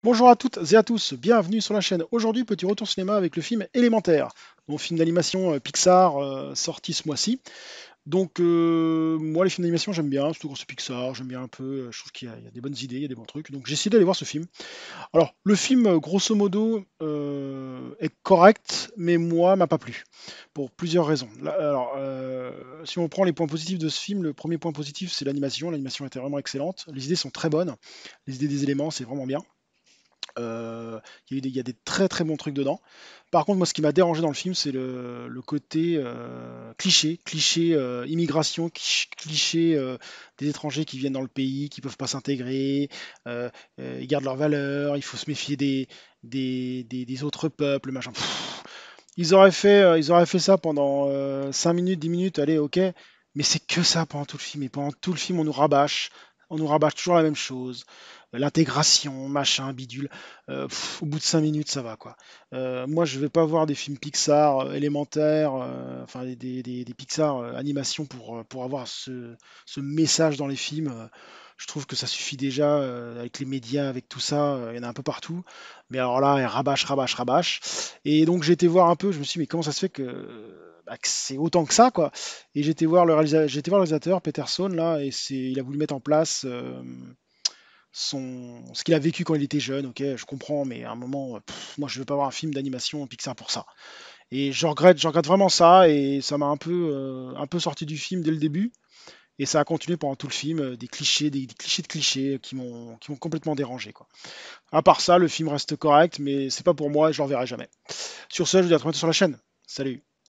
Bonjour à toutes et à tous, bienvenue sur la chaîne. Aujourd'hui, petit retour cinéma avec le film Élémentaire, mon film d'animation Pixar sorti ce mois-ci. Donc, moi, les films d'animation, j'aime bien, surtout quand c'est Pixar, j'aime bien un peu, je trouve qu'il y a des bonnes idées, il y a des bons trucs. Donc, j'ai essayé d'aller voir ce film. Alors, le film, grosso modo, est correct, mais moi, m'a pas plu, pour plusieurs raisons. Alors, si on prend les points positifs de ce film, le premier point positif, c'est l'animation. L'animation était vraiment excellente, les idées sont très bonnes, les idées des éléments, c'est vraiment bien. Il y a des très très bons trucs dedans. Par contre, moi, ce qui m'a dérangé dans le film, c'est le côté cliché, immigration, cliché des étrangers qui viennent dans le pays, qui peuvent pas s'intégrer, ils gardent leurs valeurs, il faut se méfier des autres peuples, machin. Ils auraient fait ça pendant 5 minutes, 10 minutes, allez, ok, mais c'est que ça pendant tout le film. Et pendant tout le film, on nous rabâche toujours la même chose. L'intégration, machin, bidule. Au bout de 5 minutes, ça va, quoi. Moi, je vais pas voir des films Pixar élémentaires, enfin des Pixar animation pour avoir ce message dans les films. Je trouve que ça suffit déjà avec les médias, avec tout ça, il y en a un peu partout. Mais alors là, elle rabâche, rabâche, rabâche. Et donc j'ai été voir un peu, je me suis dit, mais comment ça se fait que c'est autant que ça, quoi. Et j'ai été voir le réalisateur, Peterson, là, et il a voulu mettre en place ce qu'il a vécu quand il était jeune, ok, je comprends, mais à un moment, moi je veux pas voir un film d'animation Pixar pour ça. Et je regrette vraiment ça, et ça m'a un peu sorti du film dès le début, et ça a continué pendant tout le film, des clichés, des clichés de clichés qui m'ont complètement dérangé, quoi. À part ça, le film reste correct, mais c'est pas pour moi et je le reverrai jamais. Sur ce, je vous dis à très bientôt sur la chaîne. Salut.